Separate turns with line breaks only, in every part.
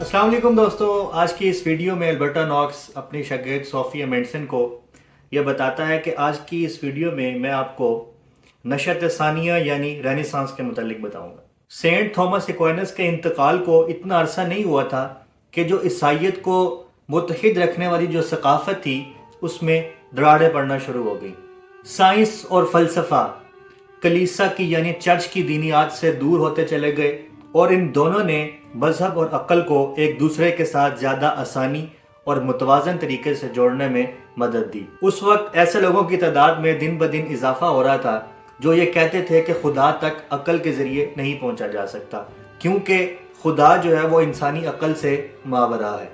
अस्सलाम वालेकुम दोस्तों। आज की इस वीडियो में अल्बर्टा नॉक्स अपनी शागिर्द सोफिया मेंडसन को यह बताता है कि आज की इस वीडियो में मैं आपको नशत सानिया यानी रेनेसांस के मुतालिक बताऊंगा। सेंट थॉमस एक्वाइनस के इंतकाल को इतना अरसा नहीं हुआ था कि जो ईसाइयत को मुत्तहिद रखने वाली जो सकाफत थी उसमें दरारें पड़ना शुरू हो गई। साइंस और फ़लसफ़ा कलीसा की यानी चर्च की दीनियात से दूर होते चले गए और इन दोनों ने मजहब और अक्ल को एक दूसरे के साथ ज़्यादा आसानी और मुतवाज़न तरीके से जोड़ने में मदद दी। उस वक्त ऐसे लोगों की तादाद में दिन ब दिन इजाफा हो रहा था जो ये कहते थे कि खुदा तक अक्ल के ज़रिए नहीं पहुंचा जा सकता, क्योंकि खुदा जो है वो इंसानी अक्ल से मावरा है।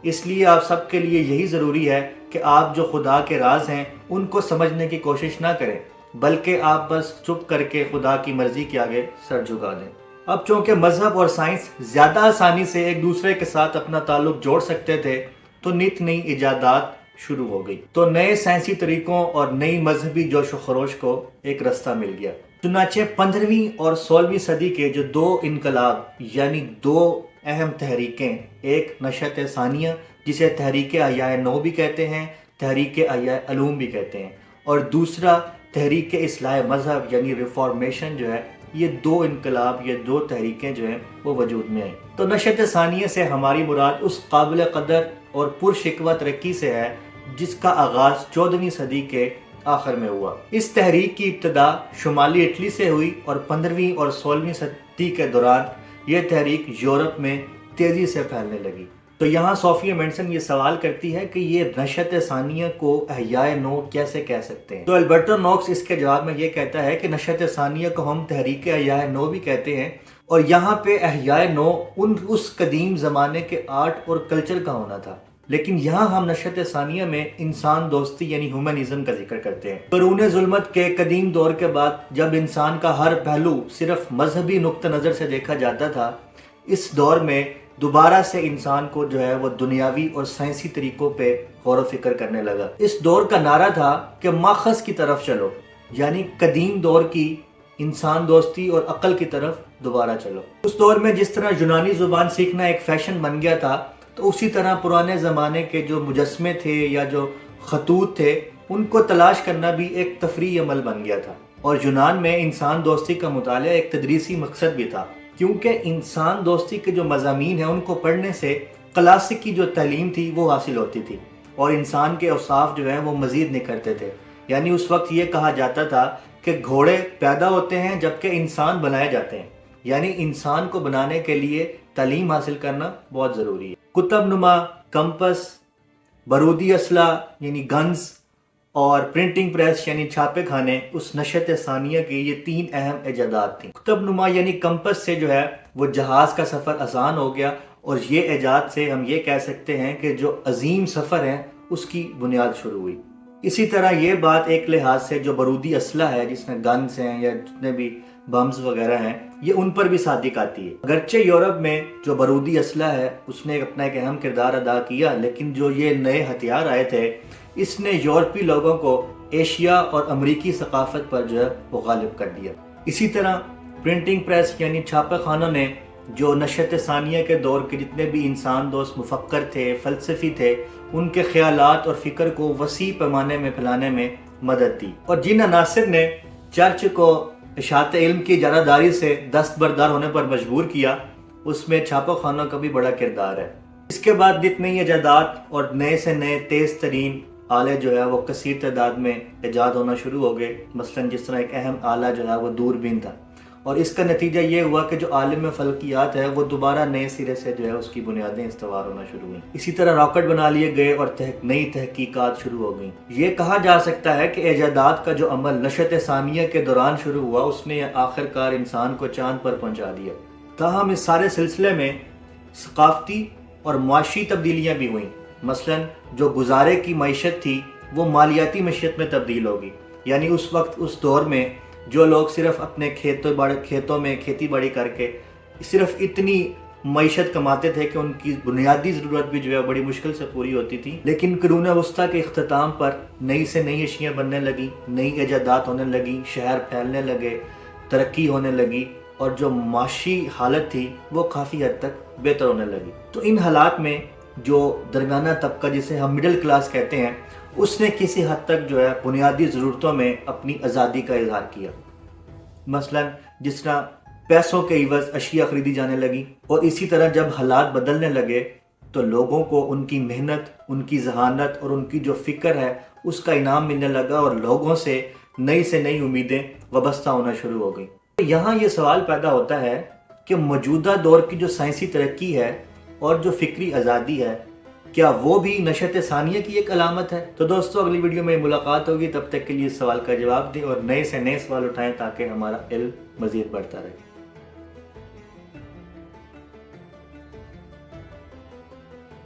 इसलिए आप सबके लिए यही ज़रूरी है कि आप जो खुदा के राज हैं उनको समझने की कोशिश ना करें, बल्कि आप बस चुप करके खुदा की मर्ज़ी के आगे सर झुका दें। अब चूँकि मज़हब और साइंस ज़्यादा आसानी से एक दूसरे के साथ अपना ताल्लुक जोड़ सकते थे तो नित नई इजादात शुरू हो गई, तो नए साइंसी तरीक़ों और नई मजहबी जोश व खरोश को एक रास्ता मिल गया। चुनाचे 15वीं और 16वीं सदी के जो दो इनकलाब यानी दो अहम तहरीकें, एक नशत सानिया जिसे तहरीक अहयाए नौ भी कहते हैं, तहरीक अहयाए अलूम भी कहते हैं, और दूसरा तहरीक इस्लाह मज़हब यानी रिफॉर्मेशन जो है, ये दो इनकलाब, ये दो तहरीकें जो हैं वो वजूद में आई। तो नशत सानिया से हमारी मुराद उस काबिल कदर और पुरशिकवा तरक्की से है जिसका आगाज़ 14वीं सदी के आखिर में हुआ। इस तहरीक की इब्तदा शुमाली इटली से हुई और 15वीं और 16वीं सदी के दौरान यह तहरीक यूरोप में तेज़ी से फैलने लगी। तो यहाँ सोफिया मेंडसन ये सवाल करती है कि ये नशत सानिया को अहयाए नो कैसे कह सकते हैं। तो अल्बर्टो नॉक्स इसके जवाब में ये कहता है कि नशत सानिया को हम तहरीक अहयाए नो भी कहते हैं, और यहाँ पे अहयाए नो उस कदीम ज़माने के आर्ट और कल्चर का होना था, लेकिन यहाँ हम नशत सानिया में इंसान दोस्ती यानी ह्यूमनिज्म का जिक्र करते हैं। क़ुरून ज़ुल्मत के कदीम दौर के बाद जब इंसान का हर पहलू सिर्फ मजहबी नुक्ता नज़र से देखा जाता था, इस दौर में दोबारा से इंसान को जो है वो दुनियावी और साइंसी तरीक़ों पे गौर व फिक्र करने लगा। इस दौर का नारा था कि माखज़ की तरफ चलो, यानी कदीम दौर की इंसान दोस्ती और अक्ल की तरफ दोबारा चलो। उस दौर में जिस तरह यूनानी ज़ुबान सीखना एक फ़ैशन बन गया था, तो उसी तरह पुराने ज़माने के जो मुजस्मे थे या जो खतूत थे उनको तलाश करना भी एक तफरीही अमल बन गया था। और यूनान में इंसान दोस्ती का मुताला एक तदरीसी मकसद भी था, क्योंकि इंसान दोस्ती के जो मज़ामीन हैं उनको पढ़ने से क्लासिक जो तालीम थी वो हासिल होती थी और इंसान के औसाफ जो हैं वो मज़ीद निखरते थे। यानी उस वक्त ये कहा जाता था कि घोड़े पैदा होते हैं जबकि इंसान बनाए जाते हैं, यानी इंसान को बनाने के लिए तालीम हासिल करना बहुत ज़रूरी है। कुतब नुमा, कंपस, बारूदी असला यानी गन्स और प्रिंटिंग प्रेस यानी छापे खाने उस नशत सानिया की ये तीन अहम इजादात थी। कुतब नुमा यानी कंपस से जो है वो जहाज़ का सफ़र आसान हो गया, और ये ईजाद से हम ये कह सकते हैं कि जो अजीम सफ़र है उसकी बुनियाद शुरू हुई। इसी तरह ये बात एक लिहाज से जो बारूदी असला है जिसमें गन्स हैं या जितने भी बम्स वगैरह हैं, ये उन पर भी सादिक आती है। अगरचे यूरोप में जो बारूदी असला है उसने अपना एक अहम किरदार अदा किया, लेकिन जो ये नए हथियार आए थे इसने यूरोपी लोगों को एशिया और अमरीकी सकाफत पर जो है वो गालिब कर दिया। इसी तरह प्रिंटिंग प्रेस यानी छापे खानों ने जो नशत सानिया के दौर के जितने भी इंसान दोस्त मुफक्कर थे, फ़लसफ़ी थे, उनके ख़यालात और फ़िक्र को वसी पैमाने में फैलाने में मदद दी। और जिन अनासिर ने चर्च को इशाअत इल्म की इजारादारी से दस्तबरदार होने पर मजबूर किया, उसमें छापा खानों का भी बड़ा किरदार है। इसके बाद जितनी इजादात और नए से नए तेज़ तरीन आले जो है वो कसीर तादाद में ईजाद होना शुरू हो गए। मसलन जिस तरह एक अहम आला जो है वो दूरबीन था, और इसका नतीजा ये हुआ कि जो आलिम फ़ल्कियात है वो दोबारा नए सिरे से जो है उसकी बुनियादें इस्तवार होना शुरू हुई। इसी तरह रॉकेट बना लिए गए और नई तहकीकात शुरू हो गई। ये कहा जा सकता है कि इजादात का जो अमल नशत सानिया के दौरान शुरू हुआ उसने आखिरकार इंसान को चाँद पर पहुँचा दिया। ताहम इस सारे सिलसिले में सकाफ़ती और मुआशी तब्दीलियाँ भी हुई। मसलन जो गुजारे की मईशत थी वो मालियाती मईशत में तब्दील होगी, यानी उस वक्त उस दौर में जो लोग सिर्फ अपने खेतों में खेती बाड़ी करके सिर्फ इतनी मईशत कमाते थे कि उनकी बुनियादी ज़रूरत भी जो है बड़ी मुश्किल से पूरी होती थी। लेकिन कुरून वस्ता के इख्तिताम पर नई से नई अशियाँ बनने लगी, नई इजादात होने लगी, शहर फैलने लगे, तरक्की होने लगी, اور جو معاشی حالت تھی وہ کافی حد تک بہتر ہونے لگی۔ تو ان حالات میں جو درمیانہ طبقہ جسے ہم مڈل کلاس کہتے ہیں، اس نے کسی حد تک جو ہے بنیادی ضرورتوں میں اپنی آزادی کا اظہار کیا۔ مثلا جس طرح پیسوں کے عوض اشیاء خریدی جانے لگی، اور اسی طرح جب حالات بدلنے لگے تو لوگوں کو ان کی محنت، ان کی ذہانت اور ان کی جو فکر ہے اس کا انعام ملنے لگا، اور لوگوں سے نئی امیدیں وابستہ ہونا شروع ہو گئیں۔ یہاں یہ سوال پیدا ہوتا ہے کہ موجودہ دور کی جو سائنسی ترقی ہے اور جو فکری آزادی ہے، کیا وہ بھی نشأت ثانیہ کی ایک علامت ہے؟ تو دوستو اگلی ویڈیو میں ملاقات ہوگی، تب تک کے لیے اس سوال کا جواب دیں اور نئے سے نئے سوال اٹھائیں تاکہ ہمارا علم مزید بڑھتا رہے۔